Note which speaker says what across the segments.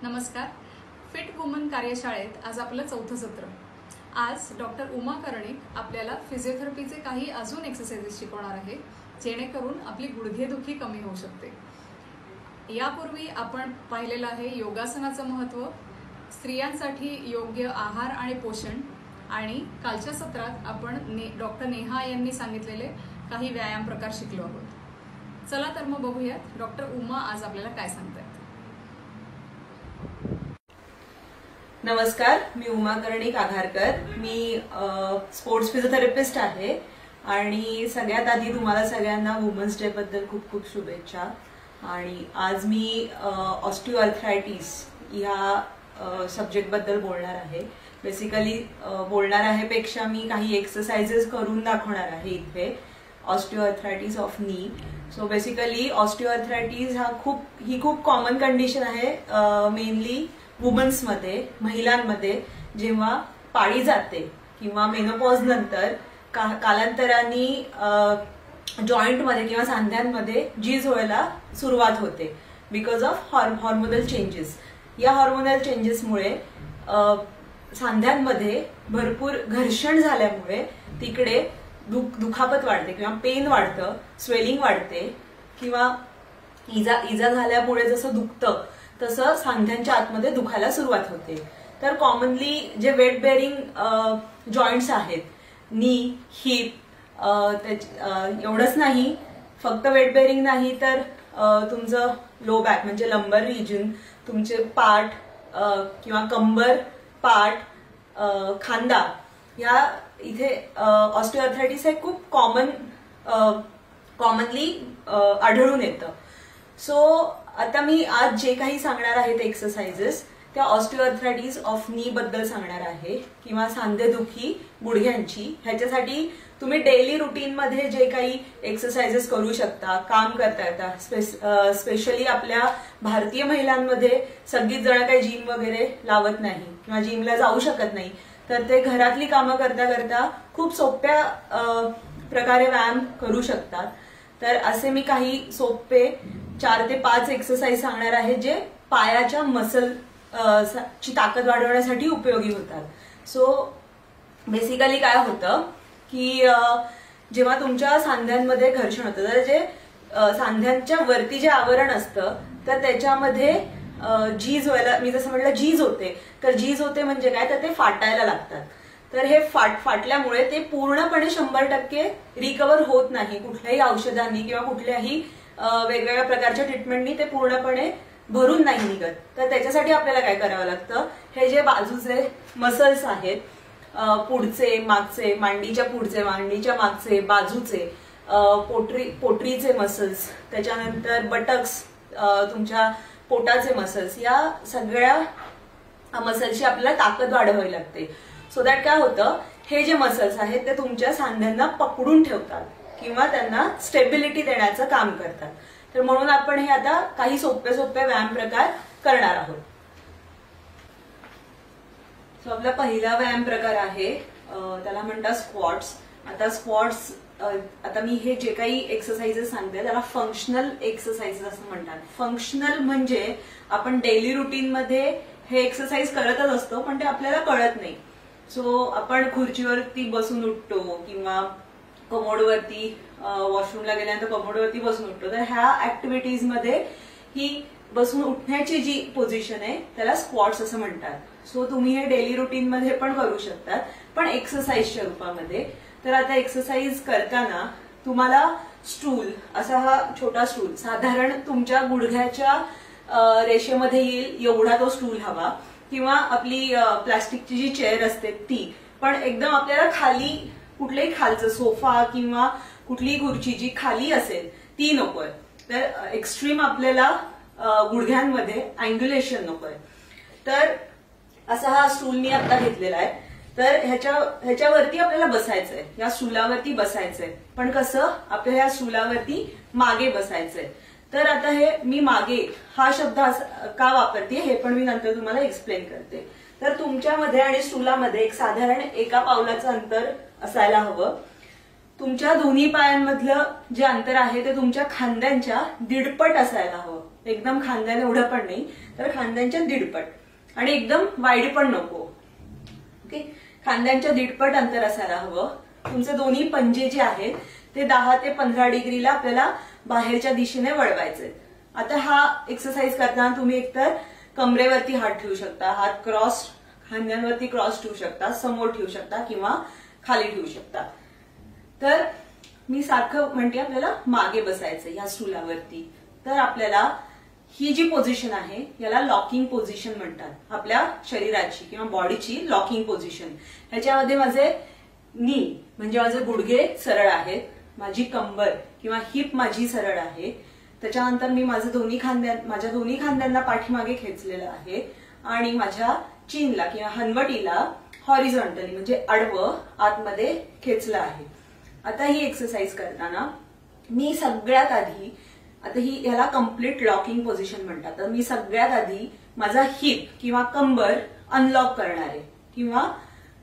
Speaker 1: नमस्कार. Fit woman कार्यशाळेत आज आपलं चौथं सत्र. आज डॉक्टर उमा कर्णिक आपल्याला फिजिओथेरपीचे काही अजून एक्सरसाइजेस शिकवणार आहे, जेणेकरून आपली गुडघेदुखी कमी होऊ शकते. यापूर्वी आपण पाहिलेलं आहे योगासनाचं महत्त्व, स्त्रियांसाठी योग्य आहार आणि पोषण, आणि कालच्या सत्रात आपण डॉक्टर नेहा यांनी सांगितलेले काही व्यायाम प्रकार शिकलो आहोत. चला तर मग बघूयात डॉक्टर उमा आज आपल्याला काय सांगतात.
Speaker 2: नमस्कार, मी उमा कर्णिक आघारकर. मी स्पोर्ट्स फिजिओथेरपिस्ट आहे आणि सगळ्यात आधी तुम्हाला सगळ्यांना वुमन्स डे बद्दल खूप खूप शुभेच्छा. आणि आज मी ऑस्टिओआर्थरायटिस या सब्जेक्ट बद्दल बोलणार आहे. बेसिकली बोलणार आहे पेक्षा मी काही एक्सरसाइजेस करून दाखवणार आहे इथे. Osteoarthritis of knee. So basically osteoarthritis ही खूप कॉमन कंडिशन आहे, मेनली वुमन्समध्ये, महिलांमध्ये. जेव्हा पाळी जाते किंवा मेनोपॉज नंतर कालांतराने जॉईंटमध्ये किंवा सांध्यांमध्ये झीज व्हायला सुरुवात होते बिकॉज ऑफ हॉर्मोनल चेंजेस. या हॉर्मोनल चेंजेसमुळे सांध्यांमध्ये भरपूर घर्षण झाल्यामुळे तिकडे दुखापत वाढते किंवा पेन वाढतं, स्वेलिंग वाढते, किंवा इजा झाल्यामुळे जसं दुखतं तसं सांध्यांच्या आतमध्ये दुखायला सुरुवात होते. तर कॉमनली जे वेट बेअरिंग जॉईंट्स आहेत, नी, हिप, एवढंच नाही, फक्त वेट बेअरिंग नाही तर तुमचं लो बॅक म्हणजे लंबर रिजन, तुमचे पाठ किंवा कंबर, पाठ, खांदा, या इथे ऑस्टिओआर्थरायटिस हे खूप कॉमनली आढळून येतं. सो आता मी आज जे काही सांगणार आहे ते एक्सरसाइजेस त्या ऑस्टिओआर्थरायटिस ऑफ नी बद्दल सांगणार आहे, किंवा सांधेदुखी गुडघ्यांची. ह्याच्यासाठी तुम्ही डेली रुटीन मध्ये जे काही एक्सरसाइजेस करू शकता, काम करता येतात. स्पेशली आपल्या भारतीय महिलांमध्ये सगळीच जण काही जिम वगैरे लावत नाही किंवा जिमला जाऊ शकत नाही, तर ते घरातली कामं करता करता खूप सोप्या प्रकारे व्यायाम करू शकतात. तर असे मी काही सोपे 4 ते 5 एक्सरसाइज सांगणार आहे जे पायाच्या मसल ची ताकद वाढवण्यासाठी उपयोगी होतात. सो बेसिकली काय होतं की जेव्हा तुमच्या सांध्यांमध्ये घर्षण होतं, तर जे सांध्यांच्या वरती जे आवरण असतं तर त्याच्यामध्ये झीज व्हायला, मी जसं म्हटलं झीज होते, तर झीज होते म्हणजे काय, तर ते फाटायला लागतात. तर हे फाटल्यामुळे ते पूर्णपणे 100% रिकव्हर होत नाही कुठल्याही औषधांनी किंवा कुठल्याही वेगवेगळ्या प्रकारच्या ट्रीटमेंटनी ते पूर्णपणे भरून नाही निघत. तर त्याच्यासाठी आपल्याला काय करावं लागतं, हे जे बाजूचे मसल्स आहेत, पुढचे, मागचे, मांडीच्या पुढचे, मांडीच्या मागचे, बाजूचे, पोटरीचे मसल्स, त्याच्यानंतर बटक्स, तुमच्या पोटाचे मसल्स, या सगळ्या मसल्सची आपल्याला ताकद वाढवावी लागते. सो दॅट काय होतं, हे जे मसल्स आहेत ते तुमच्या सांध्यांना पकडून ठेवतात किंवा त्यांना स्टेबिलिटी देण्याचं काम करतात. तर म्हणून आपण हे आता काही सोपे व्यायाम प्रकार करणार आहोत. सो आपला पहिला व्यायाम प्रकार आहे, त्याला म्हणतात स्क्वॉट्स. आता मी हे जे काही एक्सरसाइजेस सांगते त्याला फंक्शनल एक्सरसाइजेस असं म्हणतात. फंक्शनल म्हणजे आपण डेली रुटीन मध्ये हे एक्सरसाइज करतच असतो पण ते आपल्याला कळत नाही. सो आपण खुर्चीवरती बसून उठतो किंवा कमोडवरती, वॉशरूमला गेल्यानंतर कमोडवरती बसून उठतो, तर ह्या ऍक्टिव्हिटीज मध्ये ही बसून उठण्याची जी पोझिशन आहे त्याला स्क्वॉट्स असं म्हणतात. सो तुम्ही हे डेली रुटीन मध्ये पण करू शकतात, पण एक्सरसाइजच्या रूपामध्ये. तर आता एक्सरसाइज करताना तुम्हाला स्टूल, असा हा छोटा स्टूल, साधारण तुमच्या गुडघ्याच्या रेषेमध्ये येईल एवढा तो स्टूल हवा, किंवा आपली प्लास्टिकची जी चेअर असते ती, पण एकदम आपल्याला खाली कुठल्याही खालचं सोफा किंवा कुठलीही खुर्ची जी खाली असेल ती नकोय. तर एक्स्ट्रीम आपल्याला गुडघ्यांमध्ये अँग्युलेशन नकोय. तर असा हा स्टूल मी आता घेतलेला आहे. तर ह्याच्यावरती आपल्याला बसायचंय, या स्टूलावरती बसायचंय, पण कसं, आपल्याला या स्टूलावरती मागे बसायचंय. तर आता हे मी मागे हा शब्द का वापरते हे पण मी नंतर तुम्हाला एक्सप्लेन करते. तर तुमच्यामध्ये आणि स्टूलामध्ये एक साधारण 1 पावलाचं अंतर असायला हवं. तुमच्या दोन्ही पायांमधलं जे अंतर आहे ते तुमच्या खांद्यांच्या दीडपट असायला हवं. एकदम खांद्याने एवढं पण नाही. तर खांद्यांच्या दीडपट, आणि एकदम वाईड पण नको. ओके, खांद्यांच्या दीडपट अंतर असायला हवं. तुमचे दोन्ही पंजे जे आहेत ते 10 ते 15 डिग्रीला आपल्याला बाहेरच्या दिशेने वळवायचे. आता हा एक्सरसाइज करताना तुम्ही एकतर कमरेवरती हात ठेवू शकता, हात क्रॉस खांद्यांवरती क्रॉस ठेवू शकता, समोर ठेवू शकता किंवा खाली ठेवू शकता. तर मी सारखं म्हणते आपल्याला मागे बसायचं या स्टूलावरती. तर आपल्याला ही जी पोझिशन आहे याला लॉकिंग पोझिशन म्हणतात. आपल्या शरीराची किंवा बॉडीची लॉकिंग पोझिशन. ह्याच्यामध्ये माझे नी म्हणजे माझे गुडघे सरळ आहेत, माझी कंबर किंवा हिप माझी सरळ आहे. त्याच्यानंतर मी माझ्या दोन्ही खांद्यांना पाठीमागे खेचलेलं आहे आणि माझ्या चीनला किंवा हनवटीला हॉरिझॉन्टली म्हणजे आडवं आतमध्ये खेचलं आहे. आता ही एक्सरसाइज करताना मी सगळ्यात आधी, आता ही याला कम्प्लीट लॉकिंग पोझिशन म्हणतात, तर मी सगळ्यात आधी माझा हिप किंवा कंबर अनलॉक करणार आहे किंवा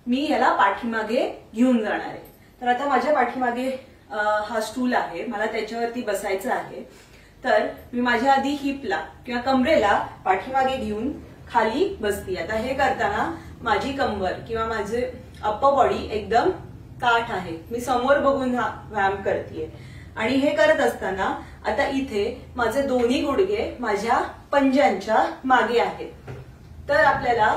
Speaker 2: मी याला पाठीमागे घेऊन जाणार आहे. तर आता माझ्या पाठीमागे हा स्टूल आहे, मला त्याच्यावरती बसायचं आहे. तर मी माझ्या आधी हिपला किंवा कमरेला पाठीमागे घेऊन खाली बसती. आता हे करताना माझी कंबर किंवा माझे अप्पर बॉडी एकदम ताठ आहे. मी समोर बघून हा व्यायाम करतेय आणि हे करत असताना आता इथे माझे दोन्ही गुडघे माझ्या पंजांच्या मागे आहेत. तर आपल्याला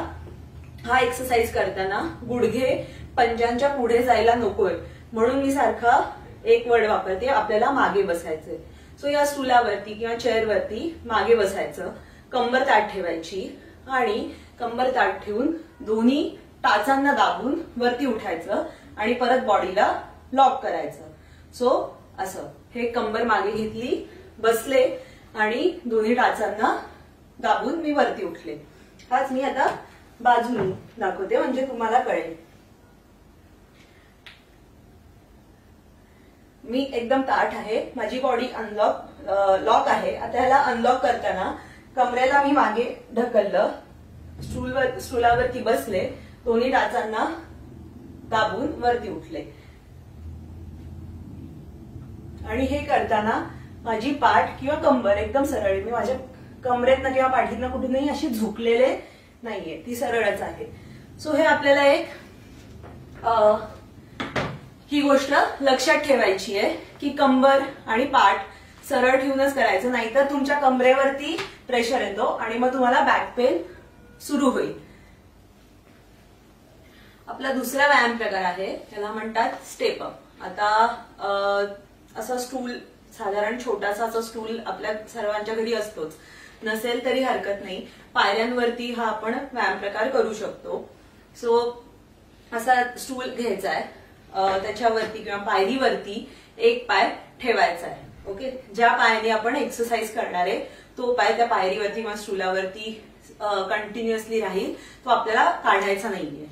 Speaker 2: हा एक्सरसाइज करताना गुडघे पंजांच्या पुढे जायला नकोय म्हणून मी सारखा एक वर्ड वापरते, आपल्याला मागे बसायचंय. सो या स्टूलावरती किंवा चेअरवरती मागे बसायचं, कंबर ताठ ठेवायची आणि कंबर ताठ ठेवून दोन्ही टाचांना दाबून वरती उठायचं आणि परत बॉडीला लॉक करायचं. सो असं हे कंबर मागे घेतली, बसले आणि दोन्ही टाचांना दाबून मी वरती उठले. हाच मी आता बाजूने दाखवते म्हणजे तुम्हाला कळेल. मी एकदम ताठ आहे, माझी बॉडी लॉक आहे. आता ह्याला अनलॉक करताना कमरेला मी मागे ढकललं, स्टूलावरती बसले, दोन्ही टाचांना दाबून वरती उठले. आणि हे करताना माझी पाठ किंवा कंबर एकदम सरळ, मी माझ्या कमरेतनं किंवा पाठीतनं कुठूनही अशी झुकलेले नाहीये, ती सरळच आहे. सो हे आपल्याला एक ही गोष्ट लक्षात ठेवायची आहे की कंबर आणि पाठ सरळ ठेवूनच करायचं, नाहीतर तुमच्या कमरेवरती प्रेशर येतो आणि मग तुम्हाला बॅक पेन सुरू होईल. आपला दुसरा व्यायाम प्रकार आहे, त्याला म्हणतात स्टेप अप. आता असा स्टूल, साधारण छोटासा असा स्टूल आपल्या सर्वांच्या घरी असतोच, नसेल तरी हरकत नाही. पायऱ्यांवरती हा आपण व्यायाम प्रकार करू शकतो. सो असा स्टूल घ्यायचा आहे, त्याच्यावरती किंवा पायरीवरती एक पाय ठेवायचा आहे. ओके, ज्या पायाने आपण एक्सरसाइज करणार आहे तो पाय त्या पायरीवरती किंवा स्टूलावरती कंटिन्युअसली राहील, तो आपल्याला काढायचा नाहीये.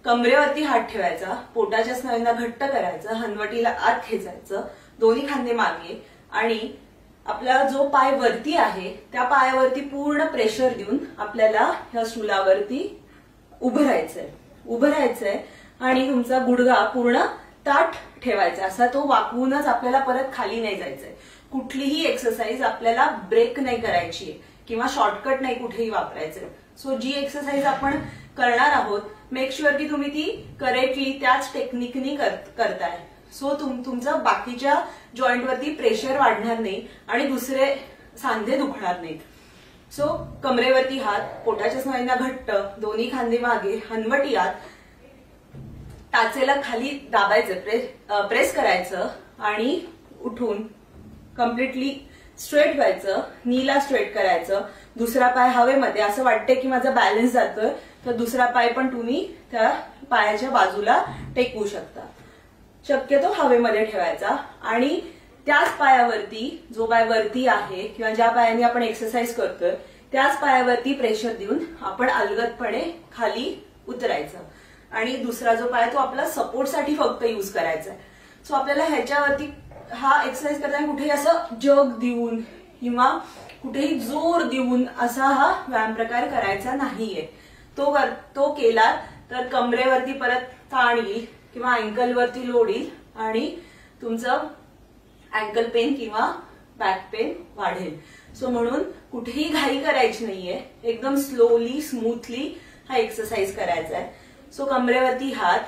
Speaker 2: कमरेवरती हात ठेवायचा, पोटाच्या स्नायूंना घट्ट करायचं, हनवटीला आत खेचायचं, दोन्ही खांदे मागे आणि आपला जो पाय वरती आहे त्या पायावरती पूर्ण प्रेशर देऊन आपल्याला ह्या स्टूलावरती उभं राहायचंय आणि तुमचा गुडघा पूर्ण ताठ ठेवायचा, असा तो वाकवूनच आपल्याला परत खाली नाही जायचंय. कुठलीही एक्सरसाइज आपल्याला ब्रेक नाही करायची किंवा शॉर्टकट नाही कुठेही वापरायचंय. सो जी एक्सरसाइज आपण करणार आहोत, मेक शुअर की तुम्ही ती करेक्टली त्याच टेक्निकनी करताय. सो तुमचं बाकीच्या जॉईंटवरती प्रेशर वाढणार नाही आणि दुसरे सांधे दुखणार नाहीत. सो कमरेवरती हात, पोटाच्या स्नायूंना घट्ट, दोन्ही खांदे मागे, हनवटी आत, टाचेला खाली दाबायचं, प्रेस करायचं आणि उठून कम्प्लिटली स्ट्रेट व्हायचं, नीला स्ट्रेट करायचं. दुसरा पाय हवेमध्ये, असं वाटतंय की माझा बॅलन्स जातोय तर दुसरा पाय पण तुम्ही त्या पायाच्या बाजूला टेकवू शकता. शक्यतो हवेमध्ये ठेवायचा आणि त्याच पायावरती, जो पाय वरती आहे किंवा ज्या पायाने आपण एक्सरसाइज करतोय त्याच पायावरती प्रेशर देऊन आपण अलगदपणे खाली उतरायचं आणि दुसरा जो पाय तो आपला सपोर्टसाठी फक्त यूज करायचा आहे. सो आपल्याला ह्याच्यावरती हा एक्सरसाइज करताना कुठेही असं जग देऊन किंवा कुठेही जोर देऊन असा हा व्यायाम प्रकार करायचा नाहीये. तो केला तर कमरेवरती परत ताण येईल किंवा अँकलवरती लोड येईल आणि तुमचं अँकल पेन किंवा बॅक पेन वाढेल. सो म्हणून कुठेही घाई करायची नाहीये, एकदम स्लोली स्मूथली हा एक्सरसाइज करायचा आहे. सो कमरेवरती हात,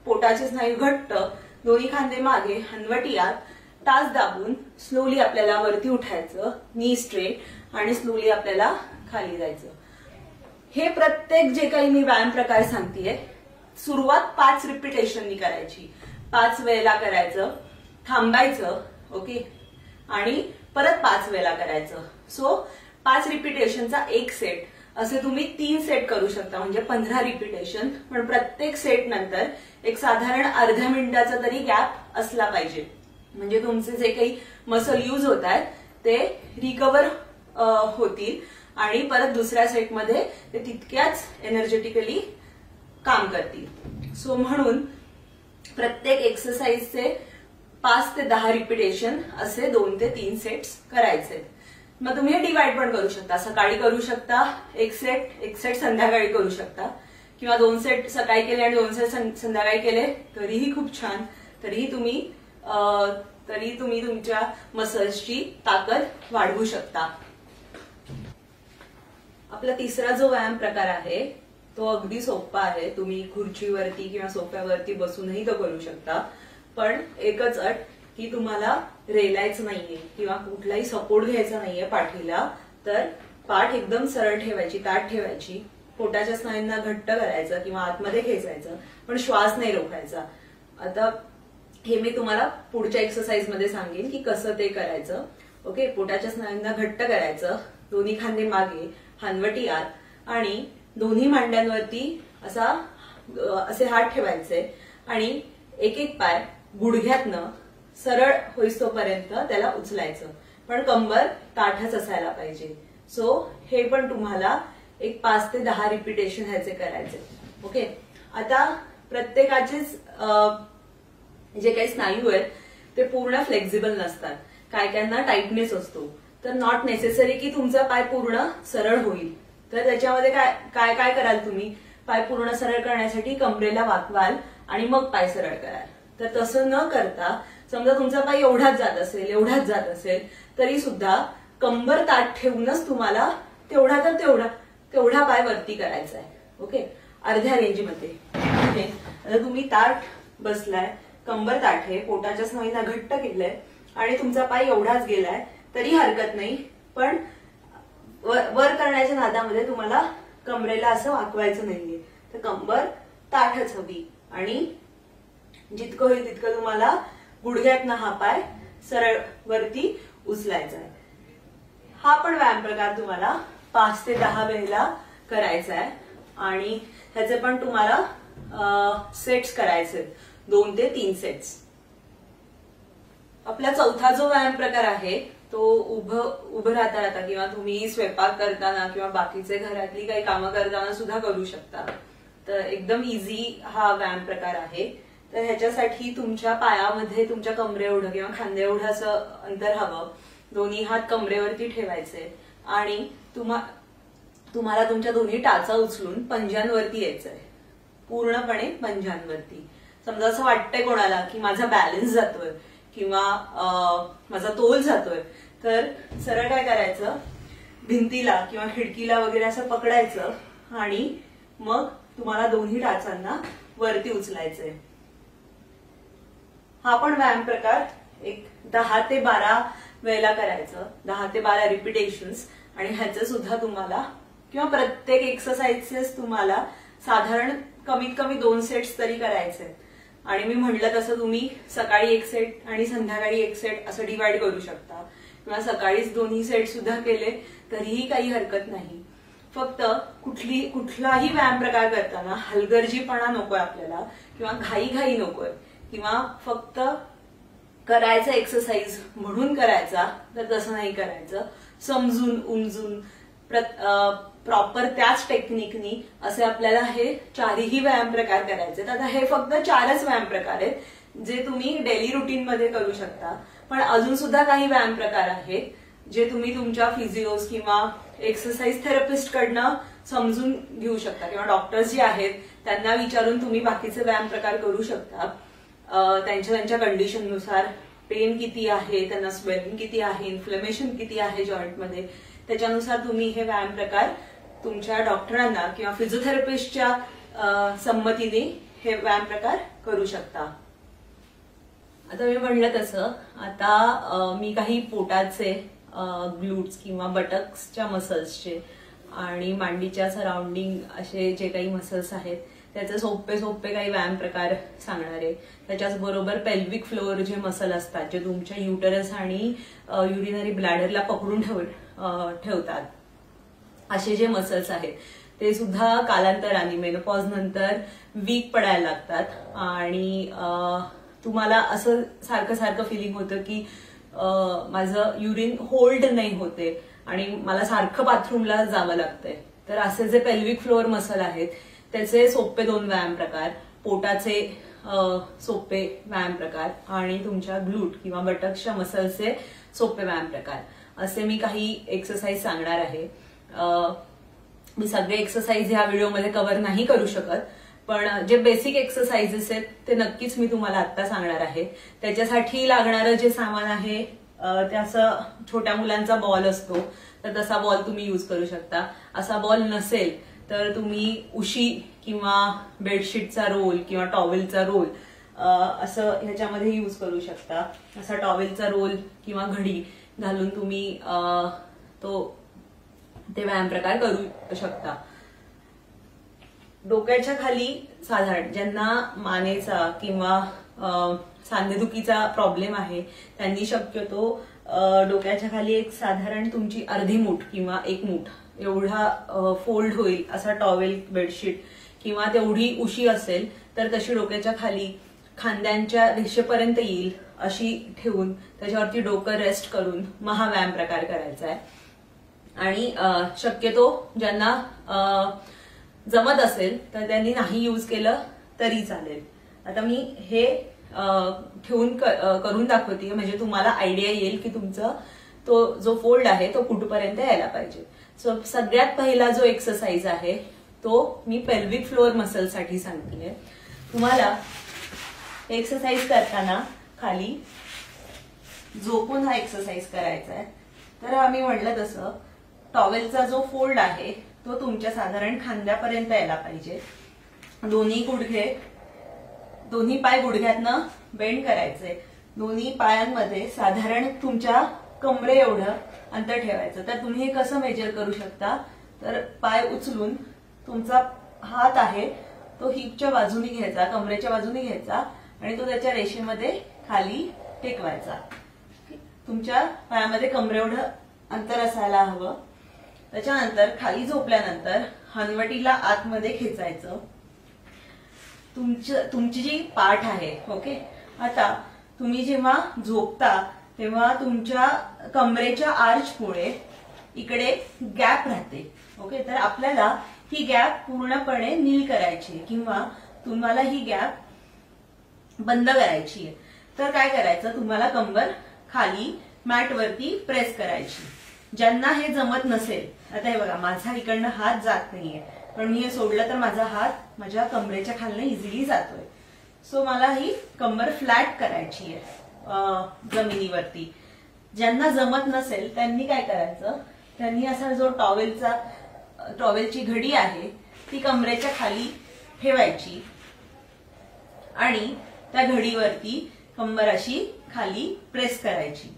Speaker 2: पोटाचे स्नायू घट्ट, दोन्ही खांदे मागे, हनवटी आत, टाच दाबून स्लोली आपल्याला वरती उठायचं, नी स्ट्रेट, आणि स्लोली आपल्याला खाली जायचं. हे प्रत्येक जे काही मी व्यायाम प्रकार सांगतेय, सुरुवात 5 रिपिटेशननी करायची. 5 वेळेला करायचं, थांबायचं, ओके, आणि परत 5 वेळेला करायचं. सो 5 रिपिटेशनचा 1 सेट, असे तुम्ही 3 सेट करू शकता, म्हणजे 15 रिपिटेशन. पण प्रत्येक सेट नंतर एक साधारण अर्ध्या मिनिटाचा तरी गॅप असला पाहिजे, म्हणजे तुमचे जे काही मसल यूज होत आहेत ते रिकव्हर होतील आणि परत दुसऱ्या सेटमध्ये ते तितक्याच एनर्जेटिकली काम करतील. सो म्हणून प्रत्येक एक्सरसाइजचे 5 ते 10 रिपिटेशन असे 2 ते 3 सेट्स करायचे. मग तुम्ही हे डिवाइड पण करू शकता. सकाळी करू शकता एक सेट संध्याकाळी करू शकता, किंवा 2 सेट सकाळी केले आणि 2 सेट संध्याकाळी केले तरीही खूप छान. तरीही तुम्ही तुमच्या मसल्सची ताकद वाढवू शकता. आपला तिसरा जो व्यायाम प्रकार आहे तो अगदी सोपा आहे. तुम्ही खुर्चीवरती किंवा सोफ्यावरती बसूनही तो करू शकता. पण एकच अट की तुम्हाला रेलायचं नाहीये किंवा कुठलाही सपोर्ट घ्यायचा नाहीये पाठीला. तर पाठ एकदम सरळ ठेवायची, ताठ ठेवायची, पोटाच्या स्नायूंना घट्ट करायचं किंवा आतमध्ये खेचायचं, पण श्वास नाही रोखायचा. आता हे मी तुम्हाला पुढच्या एक्सरसाइज मध्ये सांगेन की कसं ते करायचं. ओके, पोटाच्या स्नायूंना घट्ट करायचं, दोन्ही खांदे मागे, हनवटी आत, आणि दोन्ही मांड्यांवरती असे हात ठेवायचे आणि एक एक पाय गुडघ्यातनं सरळ होईस्तोपर्यंत त्याला उचलायचं, पण कंबर ताठच असायला पाहिजे. सो हे पण तुम्हाला एक 5 ते 10 रिपिटेशन ह्याचे करायचे. ओके, आता प्रत्येकाचेच जे काही स्नायू आहेत ते पूर्ण फ्लेक्झिबल नसतात. काय कायांना टाईटनेस असतो, तर नॉट नेसेसरी की तुमचा पाय पूर्ण सरळ होईल. तर त्याच्यामध्ये काय काय कराल तुम्ही, पाय पूर्ण सरळ करण्यासाठी कमरेला वाकवाल आणि मग पाय सरळ कराल. तर तसं न करता समजा तुमचा पाय एवढाच जात असेल तरी सुद्धा कंबर ताठ ठेवूनच तुम्हाला तेवढा पाय वरती करायचा आहे. ओके, अर्ध्या रेंजमध्ये. ओके, आता तुम्ही ताठ बसलाय, कंबर ताठ आहे, पोटाच्या स्नायूंना घट्ट केलंय आणि तुमचा पाय एवढाच गेलाय तरी हरकत नाही. पण वर करण्याच्या नादामध्ये तुम्हाला कमरेला असं वाकवायचं नाहीये. तर कंबर ताठच हवी आणि जितकं होईल तितकं तुम्हाला गुडघ्यातनं हा पाय सरळ वरती उचलायचा आहे. हा पण व्यायाम प्रकार तुम्हाला 5 ते 10 वेळेला करायचा आहे आणि ह्याचे पण तुम्हाला सेट्स करायचे, 2 ते 3 सेट्स. आपला चौथा जो व्यायाम प्रकार आहे तो उभं राहता किंवा तुम्ही स्वयंपाक करताना किंवा बाकीचे घरातली काही कामं करताना सुद्धा करू शकता. तर एकदम इझी हा व्यायाम प्रकार आहे. तर ह्याच्यासाठी तुमच्या पायामध्ये तुमच्या कमरे एवढं किंवा खांदे एवढं असं अंतर हवं. दोन्ही हात कमरेवरती ठेवायचे आणि तुम्हाला तुमच्या दोन्ही टाचा उचलून पंजांवरती यायचंय, पूर्णपणे पंजांवरती. समजा असं वाटतंय कोणाला की माझा बॅलन्स जातोय किंवा माझा तोल जातोय, तर सरळ काय करायचं, भिंतीला किंवा खिडकीला वगैरे असं पकडायचं आणि मग तुम्हाला दोन्ही टाचांना वरती उचलायचंय. हा पण व्यायाम प्रकार एक 10 ते 12 वेळेला करायचं, 10 ते 12 रिपिटेशन्स. आणि ह्याचं सुद्धा तुम्हाला किंवा प्रत्येक एक्सरसाइजेस तुम्हाला साधारण कमीत कमी 2 सेट्स तरी करायचे. आणि मी म्हटलं तसं तुम्ही सकाळी 1 सेट आणि संध्याकाळी 1 सेट असं डिवाइड करू शकता किंवा सकाळीच दोन्ही सेट सुद्धा केले तरीही काही हरकत नाही. फक्त कुठलाही व्यायाम प्रकार करताना हलगर्जीपणा नकोय आपल्याला किंवा घाई नकोय किंवा फक्त करायचा एक्सरसाइज म्हणून करायचा, तर तसं नाही करायचं. समजून उमजून प्रॉपर त्याच टेक्निकनी असे आपल्याला हे 4ही व्यायाम प्रकार करायचे. आता हे फक्त 4च व्यायाम प्रकार आहेत जे तुम्ही डेली रुटीन मध्ये करू शकता. पण अजून सुद्धा काही व्यायाम प्रकार आहेत जे तुम्ही तुमच्या फिजिओज किंवा एक्सरसाइज थेरपिस्ट कडनं समजून घेऊ शकता किंवा डॉक्टर्स जे आहेत त्यांना विचारून तुम्ही बाकीचे व्यायाम प्रकार करू शकता. त्यांच्या कंडिशननुसार पेन किती आहे, त्यांना स्वेलिंग किती आहे, इन्फ्लेमेशन किती आहे जॉईंटमध्ये, त्याच्यानुसार तुम्ही हे व्यायाम प्रकार तुमच्या डॉक्टरांना किंवा फिजिओथेरपिस्टच्या संमतीने हे व्यायाम प्रकार करू शकता. आता मी म्हणलं तसं आता मी काही पोटाचे ग्लूट्स किंवा बटक्सच्या मसल्सचे आणि मांडीच्या सराउंडिंग असे जे काही मसल्स आहेत त्याचे सोपे सोपे काही व्यायाम प्रकार सांगणार आहे. त्याच्याच बरोबर पेल्विक फ्लोअर जे मसल असतात जे तुमच्या युटरस आणि युरिनरी ब्लॅडरला पकडून ठेवतात असे जे मसल्स आहेत ते सुद्धा कालांतराने मेनोपॉज नंतर वीक पडायला लागतात आणि तुम्हाला असं सारखं सारखं फिलिंग होतं की माझं युरिन होल्ड नाही होते आणि मला सारखं बाथरूमला जावं लागतंय. तर असे जे पेल्विक फ्लोअर मसल आहेत त्याचे सोपे 2 व्यायाम प्रकार, पोटाचे सोपे व्यायाम प्रकार आणि तुमच्या ग्लूट किंवा बटक्सच्या मसल्सचे सोपे व्यायाम प्रकार असे मी काही एक्सरसाइज सांगणार आहे. मी सगळे एक्सरसाइज ह्या व्हिडिओमध्ये कव्हर नाही करू शकत, पण जे बेसिक एक्सरसाइजेस आहेत ते नक्कीच मी तुम्हाला आता सांगणार आहे. त्याच्यासाठी लागणारं जे सामान आहे ते असं छोट्या मुलांचा बॉल असतो तर तसा बॉल तुम्ही यूज करू शकता. असा बॉल नसेल तर तुम्ही उशी किंवा बेडशीटचा रोल किंवा टॉवेलचा रोल असं ह्याच्यामध्ये यूज करू शकता. असा टॉवेलचा रोल किंवा घडी घालून तुम्ही ते व्यायाम प्रकार करू शकता. डोक्याच्या खाली साधारण ज्यांना मानेचा किंवा सांधेदुखीचा प्रॉब्लेम आहे त्यांनी शक्यतो डोक्याच्या खाली एक साधारण तुमची अर्धी मूठ किंवा 1 मूठ एवढा फोल्ड होईल असा टॉवेल, बेडशीट किंवा तेवढी उशी असेल तर तशी डोक्याच्या खाली खांद्यांच्या रेषेपर्यंत येईल अशी ठेवून त्याच्यावरती डोकं रेस्ट करून मग हा व्यायाम प्रकार करायचा आहे. आणि शक्यतो ज्यांना जमत असेल तर त्यांनी नाही यूज केलं तरी चालेल. आता मी हे ठेवून करून दाखवते म्हणजे तुम्हाला आयडिया येईल की तुमचं तो जो फोल्ड आहे तो कुठपर्यंत यायला पाहिजे. सो सगळ्यात पहिला जो एक्सरसाइज आहे तो मी पेल्विक फ्लोअर मसलसाठी सांगते. तुम्हाला एक्सरसाइज करताना खाली झोपून हा एक्सरसाइज करायचा आहे. तर आम्ही म्हटलं तसं टॉवेलचा जो फोल्ड आहे तो तुमच्या साधारण खांद्यापर्यंत यायला पाहिजे. दोन्ही पाय गुडघ्यातनं बेंड करायचे. दोन्ही पायांमध्ये साधारण तुमच्या कमरे एवढं अंतर ठेवायचं. तर तुम्ही हे कसं मेजर करू शकता तर पाय उचलून तुमचा हात आहे तो हिपच्या बाजूने घ्यायचा, कमरेच्या बाजूने घ्यायचा आणि तो त्याच्या रेषेमध्ये खाली टेकवायचा. तुमच्या पायामध्ये कमरे एवढं अंतर असायला हवं. त्याच्यानंतर खाली झोपल्यानंतर हनवटीला आतमध्ये खेचायचं. तुमची जी पाठ आहे ओके. आता तुम्ही जेव्हा झोपता तेव्हा तुमच्या कमरेच्या आर्चमुळे इकडे गॅप राहते ओके. तर आपल्याला ही गॅप पूर्णपणे नील करायची किंवा तुम्हाला ही गॅप बंद करायची आहे. तर काय करायचं तुम्हाला कंबर खाली मॅटवरती प्रेस करायची. ज्यांना हे जमत नसेल आता हे बघा माझा इकडनं हात जात नाहीये पण मी हे सोडलं तर माझा हात माझ्या कमरेच्या खालनं इझिली जातोय. सो मला ही कंबर फ्लॅट करायची आहे जमिनीवरती. ज्यांना जमत नसेल त्यांनी काय करायचं त्यांनी असा जो टॉवेलची घडी आहे ती कमरेच्या खाली ठेवायची आणि त्या घडीवरती कंबर अशी खाली प्रेस करायची.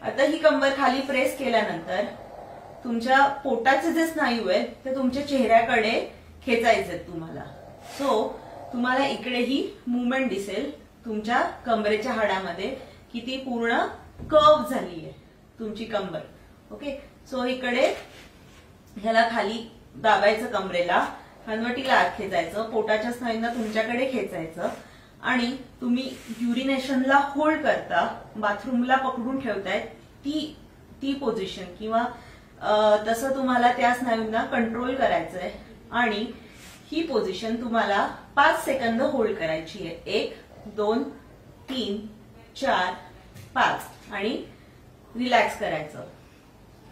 Speaker 2: आता ही कंबर खाली प्रेस केल्यानंतर तुमच्या पोटाचे जे स्नायू आहेत ते तुमच्या चेहऱ्याकडे खेचायचे तुम्हाला. सो तुम्हाला इकडे ही मुवमेंट दिसेल तुमच्या कमरेच्या हाडामध्ये की ती पूर्ण कर्व झाली आहे तुमची कंबर ओके. सो इकडे ह्याला खाली दाबायचं कमरेला, हनवटीला आत खेचायचं, पोटाच्या स्नायूंना तुमच्याकडे खेचायचं आणि तुम्ही युरिनेशनला होल्ड करता, बाथरूमला पकडून ठेवताय ती पोझिशन किंवा तसं तुम्हाला त्या स्नायूंना कंट्रोल करायचंय आणि ही पोझिशन तुम्हाला 5 सेकंद होल्ड करायची आहे. 1, 2, 3, 4, 5 आणि रिलॅक्स करायचं.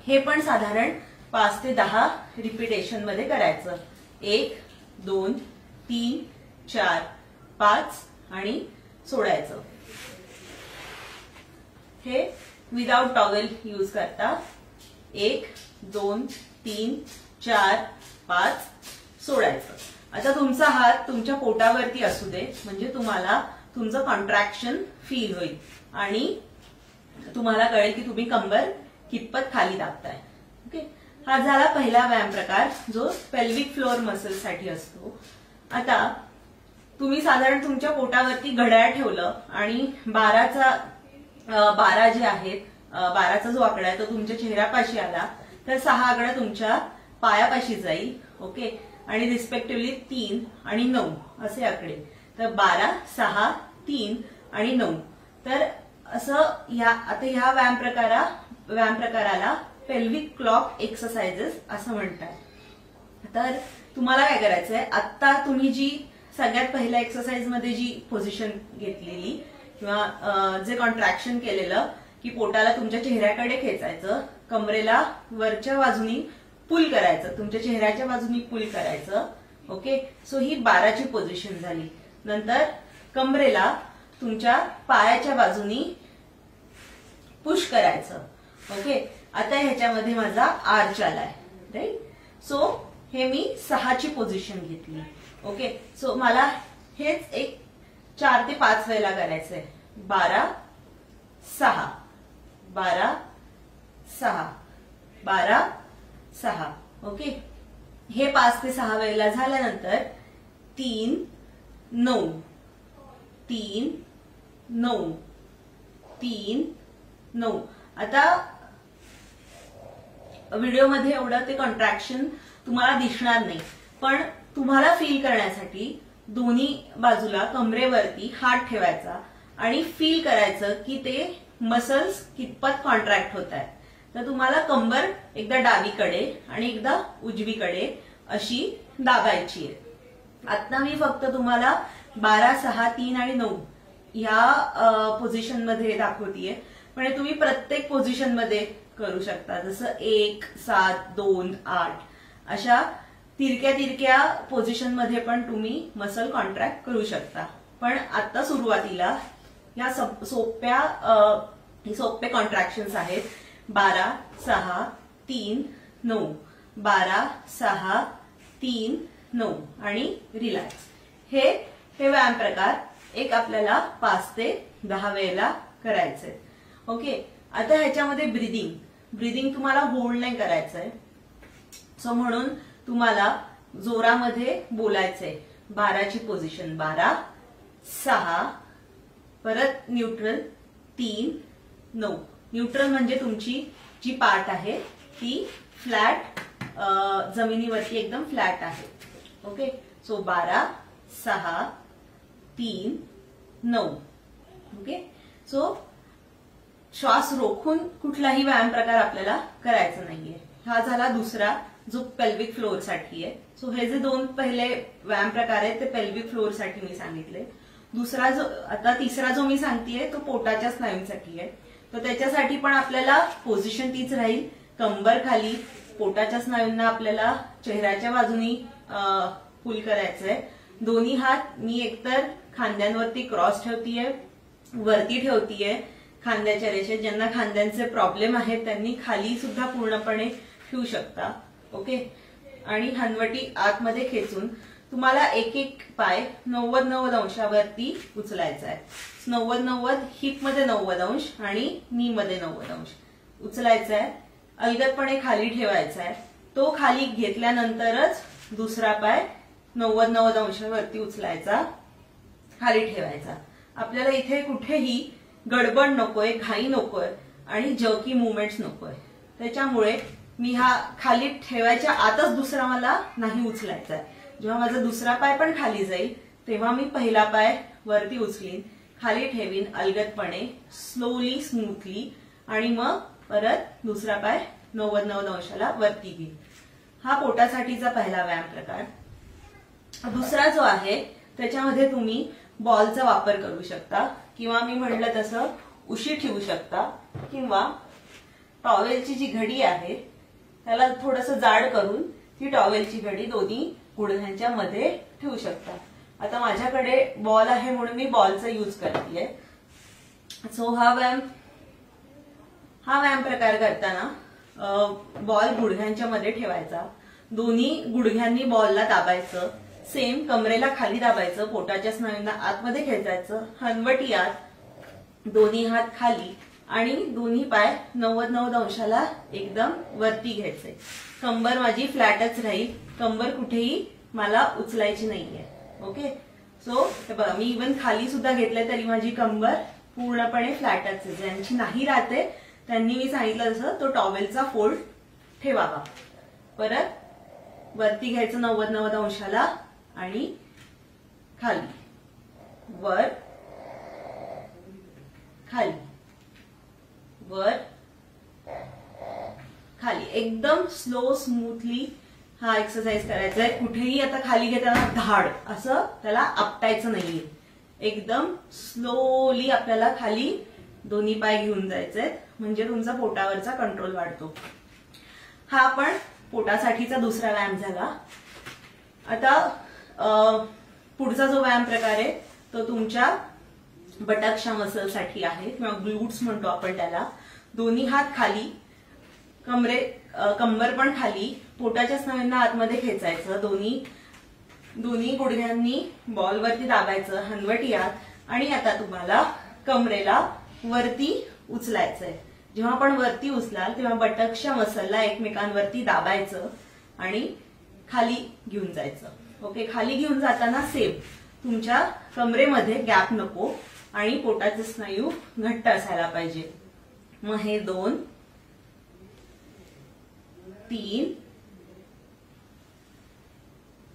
Speaker 2: हे पण साधारण 5 ते 10 रिपिटेशन मध्ये करायचं. 1, 2, 3, 4, 5 आणि सोडायचं. हे विदाउट टॉवेल यूज करता 1, 2 3 4 5 सोडायचं. आता तुमचा हात तुमच्या पोटावरती असू दे, म्हणजे तुम्हाला तुमचं कॉन्ट्रॅक्शन फील होईल आणि तुम्हाला कळेल की तुम्ही कंबर कितपत खाली दाबताय. ओके, हा झाला पहिला व्यायाम प्रकार जो पेल्विक फ्लोअर मसल साठी असतो. आता तुम्ही साधारण तुमच्या पोटावरती घड्याळ ठेवलं आणि 12 जे आहेत, 12चा जो आकडा आहे तो तुमच्या चेहऱ्यापाशी आला तर 6 आकडा तुमच्या पायापाशी जाईल. ओके, आणि रिस्पेक्टिव्हली 3 आणि 9 असे आकडे. तर 12, 6, 3 आणि 9. तर असं आता ह्या व्यायाम प्रकाराला पेल्विक क्लॉक एक्सरसाइजेस असं म्हणतात. तर तुम्हाला काय करायचंय, आता तुम्ही जी सगळ्यात पहिल्या एक्सरसाइज मध्ये जी पोझिशन घेतलेली किंवा जे कॉन्ट्रॅक्शन केलेलं की पोटाला तुमच्या चेहऱ्याकडे खेचायचं, कमरेला वरच्या बाजूनी पुल करायचं, तुमच्या चेहऱ्याच्या बाजूनी पुल करायचं. ओके, सो ही 12ची पोझिशन झाली. नंतर कमरेला तुमच्या पायाच्या बाजूनी पुश करायचं. ओके, आता ह्याच्यामध्ये माझा आर्च आलाय, राईट. सो हे मी 6ची पोझिशन घेतली. ओके, सो मला हेच एक 4 ते 5 वेळेला करायचंय. 12 6 12 6 12 6. ओके, हे 5 ते 6 वेळेला झाल्यानंतर 3 9 3 9 3 9. आता व्हिडिओमध्ये एवढं ते कॉन्ट्रॅक्शन तुम्हाला दिसणार नाही, पण तुम्हाला फील करण्यासाठी दोन्ही बाजूला कमरेवरती हात ठेवायचा आणि फील करायचं की ते मसल्स कितपत कॉन्ट्रॅक्ट होत आहेत. तर तुम्हाला कंबर एकदा डावीकडे आणि एकदा उजवीकडे अशी दाबायची आहे. आता मी फक्त तुम्हाला 12 6 3 आणि 9 ह्या पोझिशन मध्ये दाखवतीये, पण तुम्ही प्रत्येक पोझिशन मध्ये करू शकता. जसं 1 7 2 8 अशा तिरक्या पोझिशन मध्ये पण तुम्ही मसल कॉन्ट्रॅक्ट करू शकता. पण आता सुरुवातीला या सोपे कॉन्ट्रॅक्शन्स आहेत. 12 6 3 9 12 6 3 9 आणि रिलॅक्स. हे व्यायाम प्रकार एक आपल्याला 5 ते 10 वेळेला करायचे. ओके, आता ह्याच्यामध्ये ब्रीदिंग तुम्हाला होल्ड नाही करायचंय. सो म्हणून तुम्हाला जोरामध्ये बोलायचंय. 12ची पोझिशन 12 6 परत न्यूट्रल 3 9. न्यूट्रल म्हणजे तुमची जी पार्ट आहे ती फ्लॅट, जमिनीवरती एकदम फ्लॅट आहे. Okay, so 12 6 3 9. ओके, सो श्वास रोखून कुठलाही व्यायाम प्रकार आपल्याला करायचा नाहीये. हा झाला दुसरा जो पेल्विक फ्लोअर साठी आहे. सो हे जे 2 पहिले व्यायाम प्रकार आहेत ते पेल्विक फ्लोअर साठी मी सांगितले. तिसरा जो मी सांगतेय तो पोटाच्या स्नायूंसाठी आहे. तर त्याच्यासाठी पण आपल्याला पोझिशन तीच राहील. कंबर खाली, पोटाच्या स्नायूंना आपल्याला चेहऱ्याच्या बाजूनी पुल करायचंय. दोन्ही हात मी एकतर खांद्यांवरती क्रॉस ठेवतीये, वरती ठेवतीये खांद्याच्या रेषेत. ज्यांना खांद्यांचे प्रॉब्लेम आहेत त्यांनी खाली सुद्धा पूर्णपणे ठेवू शकता. ओके, आणि हनवटी आतमध्ये खेचून तुम्हाला एक पाय 90 अंशावरती उचलायचा आहे. 90 हिप मध्ये 90 अंश आणि नी मध्ये 90 अंश उचलायचा आहे. अलगदपणे खाली ठेवायचा आहे. तो खाली घेतल्यानंतरच दुसरा पाय 90 अंशावरती उचलायचा, खाली ठेवायचा. आपल्याला इथे कुठेही गडबड नकोय, घाई नकोय आणि जर्की मुवमेंट्स नकोय. त्याच्यामुळे मी हा खाली ठेवायच्या आतच दुसरा मला नाही उचलायचा आहे. जेव्हा माझा दुसरा पाय पण खाली जाईल तेव्हा मी पहिला पाय वरती उचलीन, खाली ठेवीन अलगदपणे, स्लोली स्मूथली, आणि मग परत दुसरा पाय 90 अंशाला वरती घेईन. हा पोटासाठीचा पहिला व्यायाम प्रकार. दुसरा जो आहे त्याच्यामध्ये तुम्ही बॉलचा वापर करू शकता किंवा मी म्हटलं तसं उशी ठेवू शकता किंवा टॉवेलची जी घडी आहे त्याला थोडंसं जाड करून ती टॉवेलची घडी दोन्ही गुडघ्यांच्या मध्ये ठेवू शकता. आता माझ्याकडे बॉल आहे म्हणून मी बॉलचा यूज करतेय. सो हा व्यायाम प्रकार करताना बॉल गुडघ्यांच्या मध्ये ठेवायचा, दोन्ही गुडघ्यांनी बॉलला दाबायचं, सेम कमरेला खाली दाबायचं, पोटाच्या स्नायूंना आतमध्ये खेचायचं, हनवटी आत, दोन्ही हात खाली आणि दोन्ही पाय 90 अंशाला एकदम वरती घ्यायचे. कंबर माझी फ्लॅटच राहील, कंबर कुठेही मला उचलायची नाहीये. ओके, सो बघा मी इव्हन खाली सुद्धा घेतलंय तरी माझी कंबर पूर्णपणे फ्लॅटच आहे. ज्यांची नाही राहते त्यांनी मी सांगितलं जसं तो टॉवेलचा फोल्ड ठेवावा. परत वरती घ्यायचं 90 अंशाला आणि खाली, वर खाली, वर खाली, एकदम स्लो स्मूथली हा एक्सरसाइज करायचा आहे. कुठेही आता खाली घेताना धाड असं त्याला आपटायचं नाहीये. एकदम स्लोली आपल्याला खाली दोन्ही पाय घेऊन जायचे, म्हणजे तुमचा पोटावरचा कंट्रोल वाढतो. हा आपण पोटासाठीचा दुसरा व्यायाम झाला. आता पुढचा जो व्यायाम प्रकार आहे तो तुमच्या बटकच्या मसलसाठी आहे किंवा ग्लूट्स म्हणतो आपण त्याला. दोन्ही हात खाली, कंबर पण खाली, पोटाच्या स्नायूंना आतमध्ये खेचायचं, दोन्ही गुडघ्यांनी बॉलवरती दाबायचं, हनवटी आत, आणि आता तुम्हाला कमरेला वरती उचलायचंय. जेव्हा आपण वरती उचलाल तेव्हा बटकच्या मसलला एकमेकांवरती दाबायचं आणि खाली घेऊन जायचं. ओके, खाली घेऊन जाताना सेम तुमच्या कमरेमध्ये गॅप नको आणि पोटाचे स्नायू घट्ट असायला पाहिजे. मग हे 2, 3,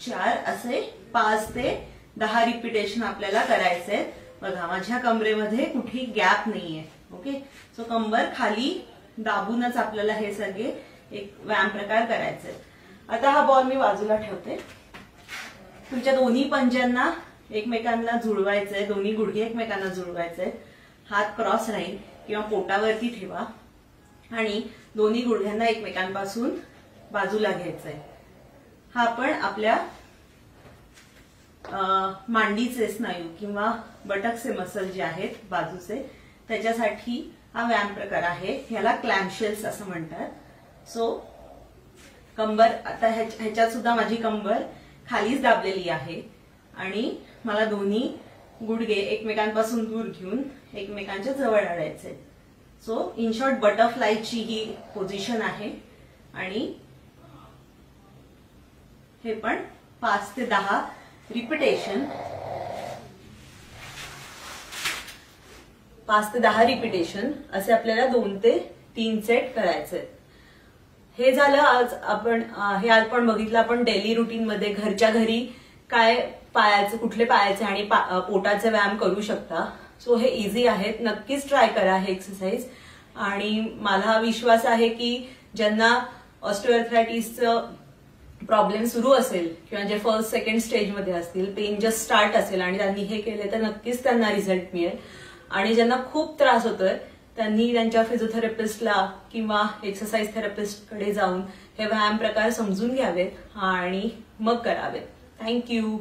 Speaker 2: 4 असे 5 ते 10 रिपिटेशन आपल्याला करायचे. बघा माझ्या कमरेमध्ये कुठेही गॅप नाहीये. ओके, सो कंबर खाली दाबूनच आपल्याला हे सगळे एक व्यायाम प्रकार करायचे. आता हा बॉल मी बाजूला ठेवते. तुमच्या दोन्ही पंजांना एकमेकांना जुळवायचंय, दोन्ही गुडघे एकमेकांना जुळवायचे. हात क्रॉस राहील किंवा पोटावरती ठेवा आणि दोन्ही गुडघ्यांना एकमेकांपासून बाजूला घ्यायचंय. हा आपण आपल्या मांडीचे स्नायू किंवा बटकचे मसल जे आहेत बाजूचे त्याच्यासाठी हा व्यायाम प्रकार आहे. ह्याला क्लॅमशेल्स असं म्हणतात. सो कंबर आता ह्याच्यात सुद्धा माझी कंबर खालीच दाबलेली आहे आणि मला दोन्ही गुडघे एकमेकांपासून दूर घेऊन एकमेकांच्या जवळ आणायचे. सो इन शॉर्ट बटरफ्लायची ही पोझिशन आहे आणि हे पण 5 ते 10 रिपिटेशन 5 ते 10 रिपिटेशन असे आपल्याला 2 ते 3 सेट करायचे. हे झालं आज आपण बघितलं आपण डेली रुटीन मध्ये घरच्या घरी काय पायाचे कुठले पायाचे आणि पोटाचे व्यायाम करू शकता. सो हे इझी आहेत, नक्कीच ट्राय करा हे एक्सरसाइज. आणि मला विश्वास आहे की ज्यांना ऑस्टिओआर्थरायटिसचं प्रॉब्लेम सुरू असेल किंवा जे फर्स्ट सेकंड स्टेजमध्ये असतील, पेन जस्ट स्टार्ट असेल आणि त्यांनी हे केले तर नक्कीच त्यांना रिझल्ट मिळेल. आणि ज्यांना खूप त्रास होतोय त्यांनी त्यांच्या फिजिओथेरपिस्टला किंवा एक्सरसाइज थेरपिस्टकडे जाऊन हे व्यायाम प्रकार समजून घ्यावेत आणि मग करावेत. थँक्यू.